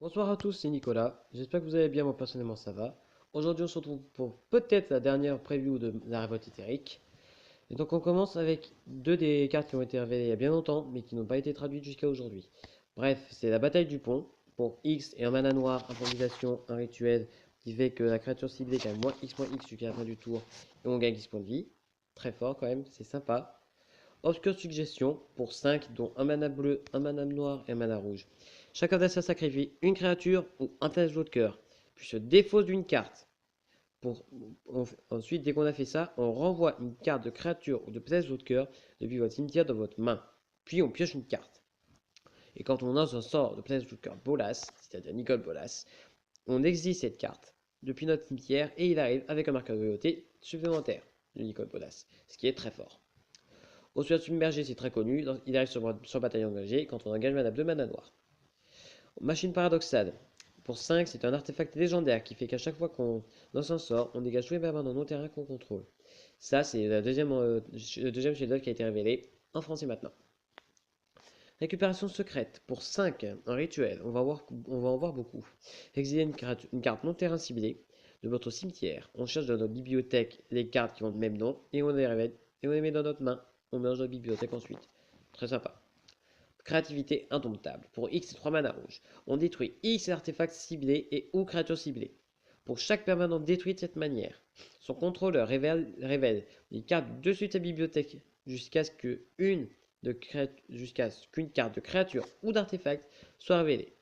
Bonsoir à tous, c'est Nicolas. J'espère que vous allez bien, moi personnellement ça va. Aujourd'hui on se retrouve pour peut-être la dernière preview de la révolte éthérique. Et donc on commence avec deux des cartes qui ont été révélées il y a bien longtemps, mais qui n'ont pas été traduites jusqu'à aujourd'hui. Bref, c'est la bataille du pont. Pour X et un mana noir, improvisation, un rituel qui fait que la créature ciblée gagne moins X jusqu'à la fin du tour et on gagne X points de vie. Très fort quand même, c'est sympa. Obscure suggestion pour 5, dont un mana bleu, un mana noir et un mana rouge. Chaque adversaire sacrifie une créature ou un tableau de cœur, puis se défausse d'une carte. Ensuite, dès qu'on a fait ça, on renvoie une carte de créature ou de tableau de cœur depuis votre cimetière dans votre main. Puis on pioche une carte. Et quand on lance un sort de tableau de cœur Bolas, c'est-à-dire Nicole Bolas, on exile cette carte depuis notre cimetière et il arrive avec un marqueur de loyauté supplémentaire de Nicole Bolas, ce qui est très fort. Ossuaire submergé, c'est très connu. Il arrive sur bataille engagée quand on engage mana 2 mana noir. Machine paradoxale. Pour 5, c'est un artefact légendaire qui fait qu'à chaque fois qu'on lance un sort, on dégage tous les permanents non terrain qu'on contrôle. Ça, c'est le deuxième chef qui a été révélé en français maintenant. Récupération secrète. Pour 5, un rituel. On va en voir beaucoup. Exiler une carte non terrain ciblée de votre cimetière. On cherche dans notre bibliothèque les cartes qui ont le même nom et on les révèle et on les met dans notre main. On mélange notre bibliothèque ensuite. Très sympa. Créativité indomptable. Pour X et 3 mana rouge. On détruit X artefacts ciblés et ou créatures ciblées. Pour chaque permanent détruit de cette manière, son contrôleur révèle les cartes dessus de sa bibliothèque jusqu'à ce qu'une carte de créature ou d'artefact soit révélée.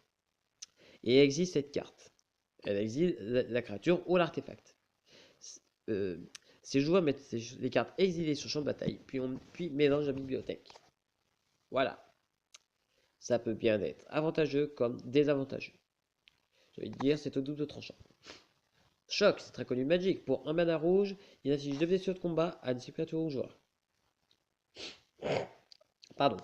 Et exile cette carte. Elle exile la créature ou l'artefact. Ces joueurs mettent les cartes exilées sur le champ de bataille, puis mélangent la bibliothèque. Voilà. Ça peut bien être avantageux comme désavantageux. Je vais dire, c'est au double tranchant. Choc, c'est très connu Magic. Pour un mana rouge, il inflige 2 blessures de combat à des créatures ou joueurs. Pardon.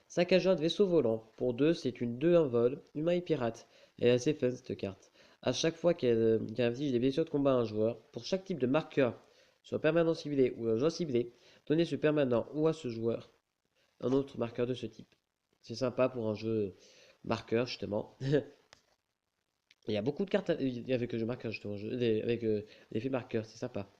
Saccageur de vaisseau volant. Pour 2, c'est une 2-1 vol, humain et pirate. Elle est assez fun cette carte. À chaque fois qu'elle inflige des blessures de combat à un joueur, pour chaque type de marqueur, soit permanent ciblé ou un joueur ciblé, donnez ce permanent ou à ce joueur un autre marqueur de ce type. C'est sympa pour un jeu marqueur justement. Il y a beaucoup de cartes avec le jeu marqueur justement, avec l'effet marqueur, c'est sympa.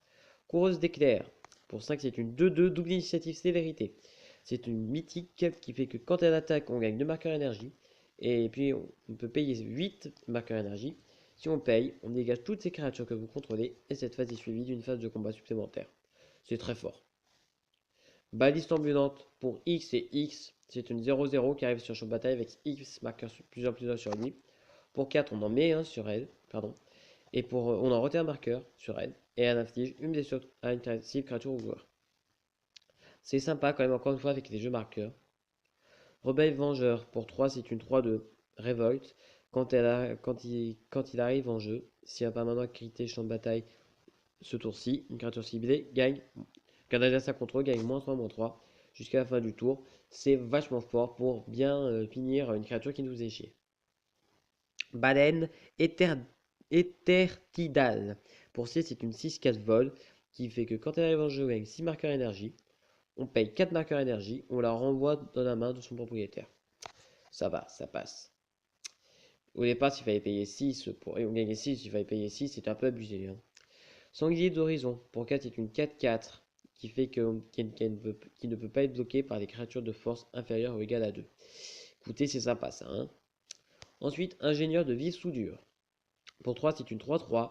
Coureuse d'éclair. Pour 5, c'est une 2-2 double initiative sévérité. C'est une mythique qui fait que quand elle attaque, on gagne 2 marqueurs énergie. Et puis on peut payer 8 marqueurs énergie. Si on paye, on dégage toutes ces créatures que vous contrôlez. Et cette phase est suivie d'une phase de combat supplémentaire. C'est très fort. Baliste ambulante pour X et X. C'est une 0-0 qui arrive sur champ de bataille avec X marqueur plusieurs sur lui. Pour 4, on en met un sur elle. Pardon. Et on en retire un marqueur sur elle. Et elle inflige une blessure à une cible, créature ou joueur. C'est sympa quand même, encore une fois, avec les jeux marqueurs. Rebelle Vengeur pour 3, c'est une 3-2. Révolte. Quand il arrive en jeu, si un permanent a quitté champ de bataille ce tour-ci, une créature ciblée gagne. Qu'un adversaire contrôle gagne -3/-3 jusqu'à la fin du tour. C'est vachement fort pour bien finir une créature qui nous est chier. Baleine Étertidale. Pour 6, c'est une 6-4 vol qui fait que quand elle arrive en jeu avec 6 marqueurs énergie, on paye 4 marqueurs énergie, on la renvoie dans la main de son propriétaire. Ça va, ça passe. Au départ, s'il fallait payer 6, et on gagnait 6, s'il fallait payer 6, c'est un peu abusé. Hein. Sanglier d'horizon. Pour 4, c'est une 4-4 qui fait qu'il ne peut pas être bloqué par des créatures de force inférieure ou égale à 2. Écoutez, c'est sympa ça. Hein. Ensuite, ingénieur de vie soudure. Pour 3, c'est une 3-3.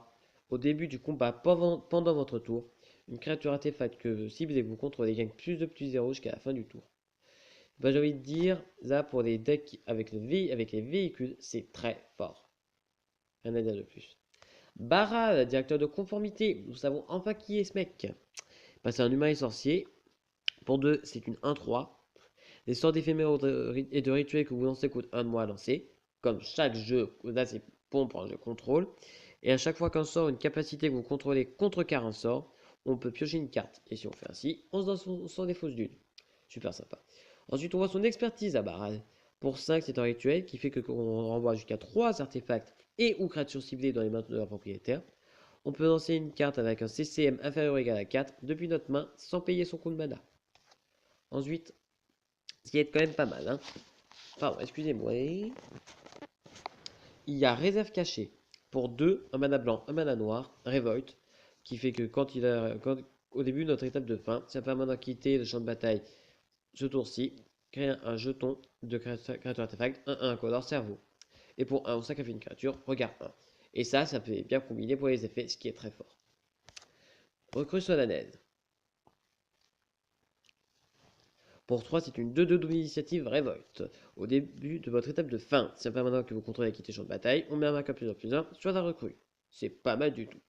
Au début du combat, pendant votre tour, une créature artefact que vous ciblez et vous contrôlez gagne +2/+0 jusqu'à la fin du tour. J'ai envie de dire, là, pour les decks avec les véhicules, c'est très fort. Rien à dire de plus. Baral, directeur de conformité. Nous savons enfin qui est ce mec. C'est un humain et sorcier. Pour 2, c'est une 1-3. Les sorts d'éphémères et de rituels que vous lancez coûtent 1 mois à lancer. Comme chaque jeu, là c'est bon pour un jeu contrôle. Et à chaque fois qu'un sort, une capacité que vous contrôlez contrecarre un sort, on peut piocher une carte. Et si on fait ainsi, on se donne son défausse d'une. Super sympa. Ensuite, on voit son expertise à Baral. Pour 5, c'est un rituel qui fait qu'on renvoie jusqu'à 3 artefacts et ou créatures ciblées dans les mains de leur propriétaire. On peut lancer une carte avec un CCM inférieur ou égal à 4 depuis notre main sans payer son coût de mana. Ensuite, ce qui est quand même pas mal. Hein. Pardon, excusez-moi. il y a réserve cachée. Pour 2, un mana blanc, un mana noir, Revolt, qui fait que au début de notre étape de fin, si un permanent quitter le champ de bataille ce tour-ci, crée un jeton de créature artefact 1-1 incolore cerveau. Et pour 1, on sacrifie une créature, regarde 1. Et ça peut bien combiner pour les effets, ce qui est très fort. Recrue solennelle. Pour 3, c'est une 2-2 d'initiative révolte. Au début de votre étape de fin, si un permanent que vous contrôlez quitte le champ de bataille, on met un marqueur +1/+1 sur la recrue. C'est pas mal du tout.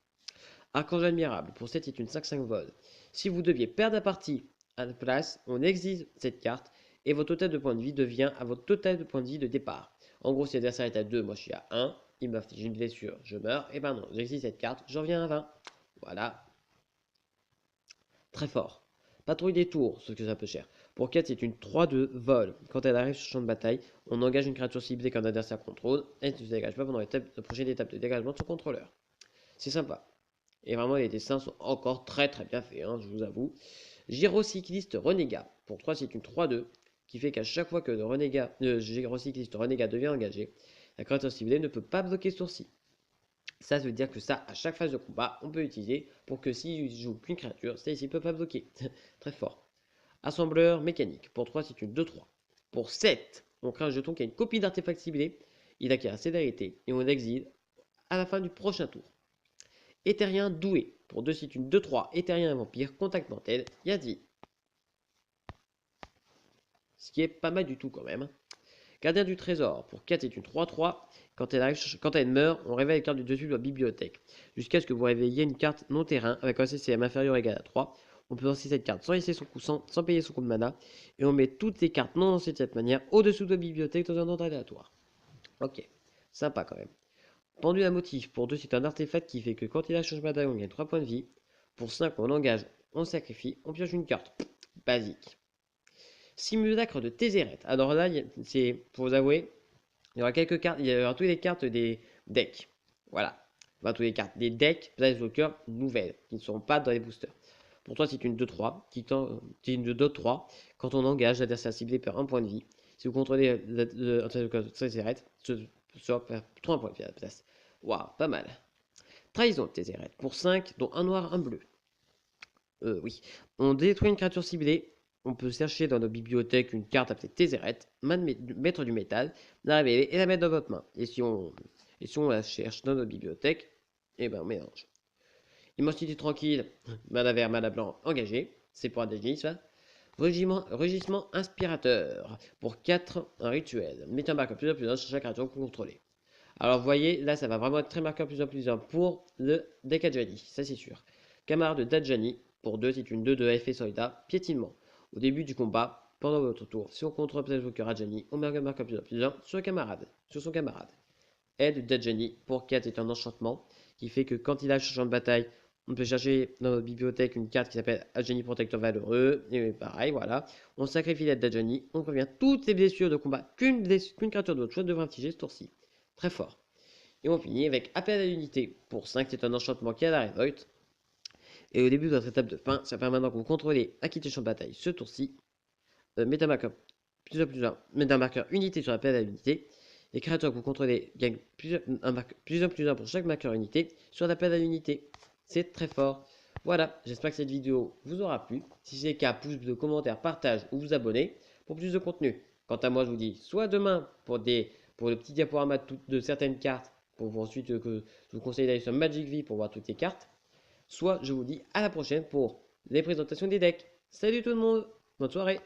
Archange admirable. Pour 7, c'est une 5-5 vol. Si vous deviez perdre la partie à la place, on exile cette carte et votre total de points de vie devient à votre total de points de vie de départ. En gros, si l'adversaire est à 2, moi je suis à 1, il m'inflige une blessure, je meurs, et ben non, j'exile cette carte, j'en viens à 20. Voilà. Très fort. Patrouille des tours, ce que ça peut cher. Pour 4, c'est une 3-2 vol. Quand elle arrive sur le champ de bataille, on engage une créature ciblée qu'un adversaire contrôle. Elle ne se dégage pas pendant la prochaine étape de dégagement de son contrôleur. C'est sympa. Et vraiment, les dessins sont encore très bien faits, hein, je vous avoue. Gyrocycliste renégat. Pour 3, c'est une 3-2 qui fait qu'à chaque fois que le gyrocycliste renégat devient engagé, la créature ciblée ne peut pas bloquer sourcil. Ça veut dire que ça, à chaque phase de combat, on peut utiliser pour que s'il joue qu'une créature, celle-ci ne peut pas bloquer. Très fort. Assembleur mécanique. Pour 3, c'est une 2-3. Pour 7, on crée un jeton qui a une copie d'artefact ciblé. Il acquiert sévérité et on exile à la fin du prochain tour. Éthérien doué. Pour 2, c'est une 2-3. Éthérien vampire. Contact mortel. Yadvi. Ce qui est pas mal du tout quand même. Gardien du trésor. Pour 4, c'est une 3-3. Quand elle meurt, on réveille les cartes du dessus de la bibliothèque. Jusqu'à ce que vous réveilliez une carte non terrain avec un CCM inférieur ou égal à 3. On peut lancer cette carte sans laisser son coup, sans payer son coup de mana. Et on met toutes les cartes non lancées de cette manière au-dessous de la bibliothèque dans un ordre aléatoire. Ok, sympa quand même. Pendule à motif. Pour 2, c'est un artefact qui fait que quand il a changement de bataille, on gagne 3 points de vie. Pour 5, on engage, on sacrifie, on pioche une carte. Basique. Simulacre de Tézéret. Alors là, c'est, pour vous avouer, il y aura quelques cartes, il y aura toutes les cartes des decks. Voilà. Enfin, toutes les cartes des decks Planeswalker nouvelles, qui ne seront pas dans les boosters. Pour toi, c'est une 2-3, c'est une 2-3. Quand on engage, l'adversaire ciblé perd 1 point de vie. Si vous contrôlez Tézéret, ce sera perd 3 points de vie à la place. Waouh, pas mal. Trahison de Tézéret. Pour 5, dont un noir, un bleu. Oui. On détruit une créature ciblée. On peut chercher dans nos bibliothèques une carte appelée Tézéret, maître du métal, la révéler et la mettre dans votre main. Et si on la cherche dans notre bibliothèque, eh ben on mélange. Immensité tranquille, mana vert, mana blanc, engagé. C'est pour un délit, ça. Rugissement inspirateur. Pour 4, un rituel. Mettez un marqueur +1/+1 sur chaque créature que vous contrôlez. Alors vous voyez, là ça va vraiment être très marqueur +1/+1 pour le deck Adjani, ça c'est sûr. Camarade d'Adjani, pour 2, c'est une 2 de effet soldat, piétinement. Au début du combat, pendant votre tour, si on contrôle Planeswalker Adjani, on met un marqueur +1/+1 sur son camarade. Aide d'Adjani, pour 4, est un enchantement qui fait que quand il a champ de bataille, on peut chercher dans notre bibliothèque une carte qui s'appelle Adjani Protecteur Valeureux, et pareil, voilà. On sacrifie l'aide d'Adjani, on prévient toutes les blessures de combat qu'une créature de votre choix devrait infliger ce tour-ci. Très fort. Et on finit avec Appel à l'unité. Pour 5, c'est un enchantement qui a la révolte. Et au début de votre étape de fin, ça permet maintenant que vous contrôlez à quitter le champ de bataille ce tour-ci. Mettez un marqueur mettez un marqueur unité sur l'appel à l'unité. Les créatures que vous contrôlez gagnent +1/+1 pour chaque marqueur unité sur l'appel à l'unité. C'est très fort. Voilà, j'espère que cette vidéo vous aura plu. Si c'est le cas, pouce bleu, commentaire, partage ou vous abonnez pour plus de contenu. Quant à moi, je vous dis soit demain pour le petit diaporama de certaines cartes, pour ensuite que je vous conseille d'aller sur Magic V pour voir toutes les cartes. Soit je vous dis à la prochaine pour les présentations des decks. Salut tout le monde, bonne soirée.